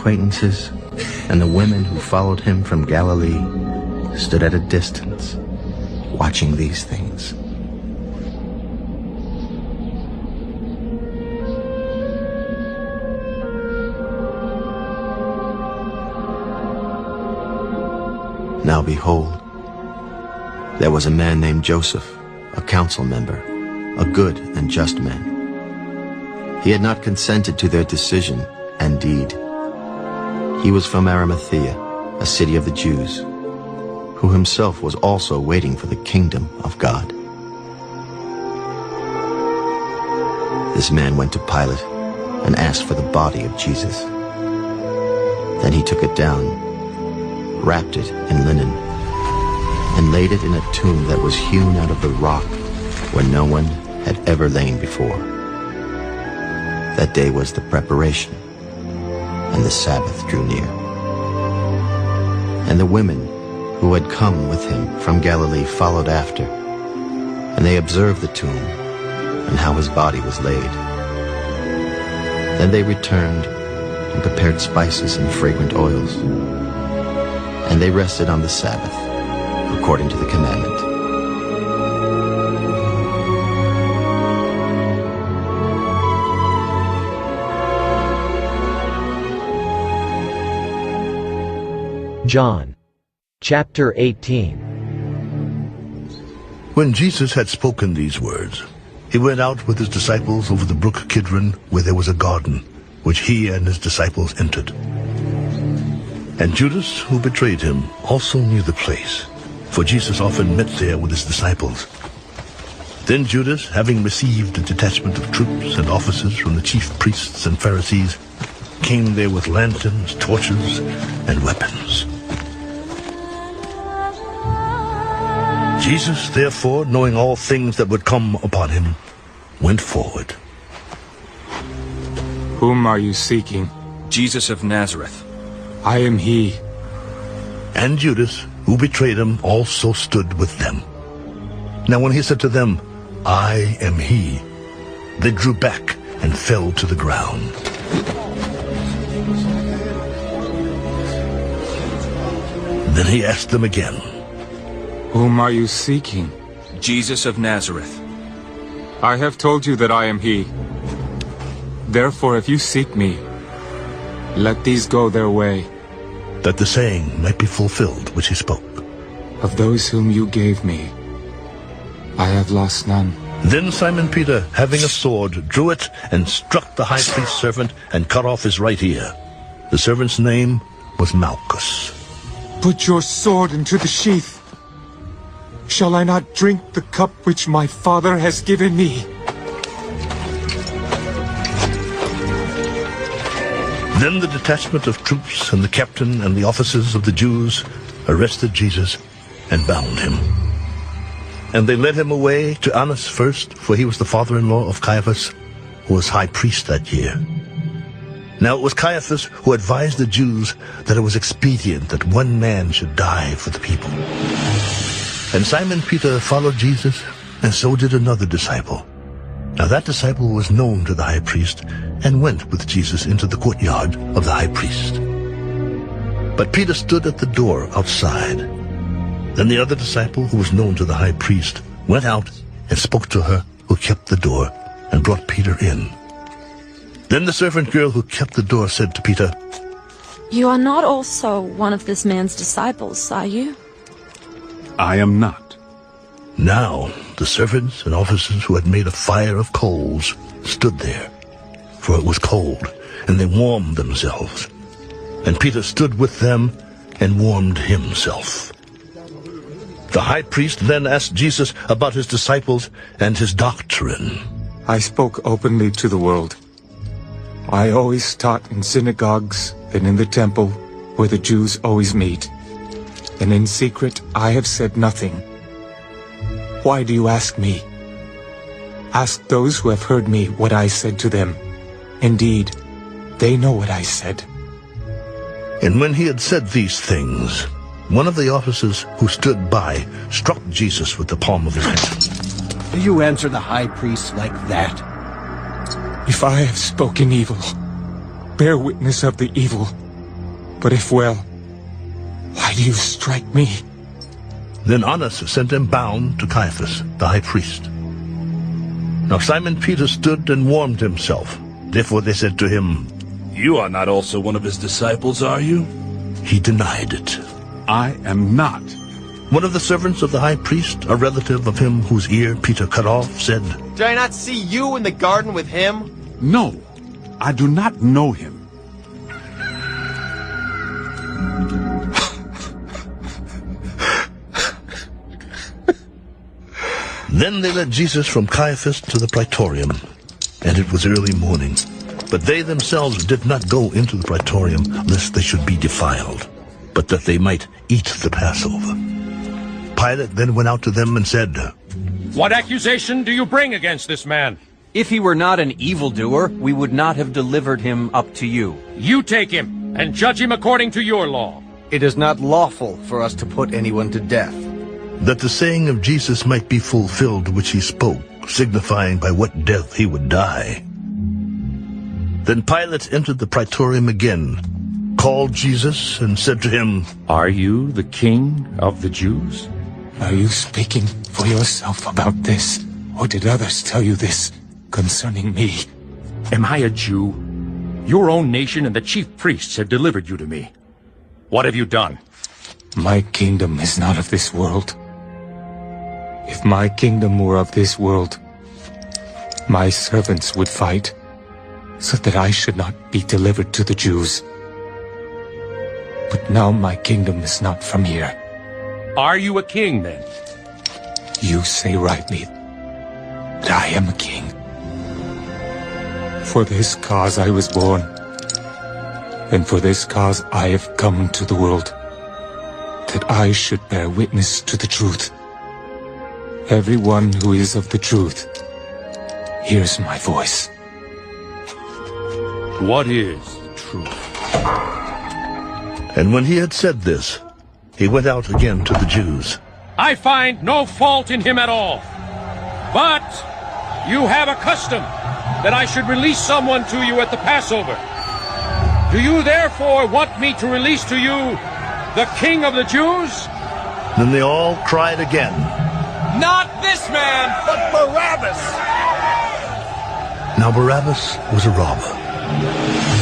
acquaintances and the women who followed him from Galilee stood at a distance, watching these things. Now behold, there was a man named Joseph, a council member, a good and just man. He had not consented to their decision and deed. He was from Arimathea, a city of the Jews, who himself was also waiting for the kingdom of God. This man went to Pilate and asked for the body of Jesus. Then he took it down, wrapped it in linen, and laid it in a tomb that was hewn out of the rock where no one had ever lain before. That day was the preparation, and the Sabbath drew near. And the women who had come with him from Galilee followed after, and they observed the tomb and how his body was laid. Then they returned and prepared spices and fragrant oils, and they rested on the Sabbath, according to the commandment. John, chapter 18. When Jesus had spoken these words, he went out with his disciples over the brook Kidron, where there was a garden, which he and his disciples entered. And Judas, who betrayed him, also knew the place, for Jesus often met there with his disciples. Then Judas, having received a detachment of troops and officers from the chief priests and Pharisees, came there with lanterns, torches, and weapons. Jesus, therefore, knowing all things that would come upon him, went forward. Whom are you seeking? Jesus of Nazareth. I am he. And Judas, who betrayed him, also stood with them. Now when he said to them, I am he, they drew back and fell to the ground. Then he asked them again, Whom are you seeking? Jesus of Nazareth. I have told you that I am he. Therefore, if you seek me, let these go their way. That the saying might be fulfilled which he spoke. Of those whom you gave me, I have lost none. Then Simon Peter, having a sword, drew it and struck the high priest's servant and cut off his right ear. The servant's name was Malchus. Put your sword into the sheath. Shall I not drink the cup which my Father has given me? Then the detachment of troops and the captain and the officers of the Jews arrested Jesus and bound him. And they led him away to Annas first, for he was the father-in-law of Caiaphas, who was high priest that year. Now it was Caiaphas who advised the Jews that it was expedient that one man should die for the people. And Simon Peter followed Jesus, and so did another disciple. Now that disciple was known to the high priest, and went with Jesus into the courtyard of the high priest. But Peter stood at the door outside. Then the other disciple, who was known to the high priest, went out and spoke to her who kept the door, and brought Peter in. Then the servant girl who kept the door said to Peter, You are not also one of this man's disciples, are you? I am not. Now the servants and officers who had made a fire of coals stood there, for it was cold, and they warmed themselves. And Peter stood with them and warmed himself. The high priest then asked Jesus about his disciples and his doctrine. I spoke openly to the world. I always taught in synagogues and in the temple where the Jews always meet. And in secret I have said nothing. Why do you ask me? Ask those who have heard me what I said to them. Indeed, they know what I said. And when he had said these things, one of the officers who stood by struck Jesus with the palm of his hand. Do you answer the high priest like that? If I have spoken evil, bear witness of the evil. But if well, why do you strike me? Then Annas sent him bound to Caiaphas, the high priest. Now Simon Peter stood and warmed himself. Therefore they said to him, You are not also one of his disciples, are you? He denied it. I am not. One of the servants of the high priest, a relative of him whose ear Peter cut off, said, Did I not see you in the garden with him? No, I do not know him. Then they led Jesus from Caiaphas to the praetorium, and it was early morning. But they themselves did not go into the praetorium, lest they should be defiled, but that they might eat the Passover. Pilate then went out to them and said, What accusation do you bring against this man? If he were not an evildoer, we would not have delivered him up to you. You take him and judge him according to your law. It is not lawful for us to put anyone to death. that the saying of Jesus might be fulfilled which he spoke, signifying by what death he would die. Then Pilate entered the praetorium again, called Jesus, and said to him, Are you the king of the Jews? Are you speaking for yourself about this, or did others tell you this concerning me? Am I a Jew? Your own nation and the chief priests have delivered you to me. What have you done? My kingdom is not of this world. If my kingdom were of this world, my servants would fight, so that I should not be delivered to the Jews. But now my kingdom is not from here. Are you a king, then? You say rightly that I am a king. For this cause I was born, and for this cause I have come into the world, that I should bear witness to the truth. Everyone who is of the truth hears my voice. What is truth? And when he had said this, he went out again to the Jews. I find no fault in him at all. But you have a custom that I should release someone to you at the Passover. Do you therefore want me to release to you the King of the Jews? Then they all cried again, Not this man, but Barabbas! Now Barabbas was a robber.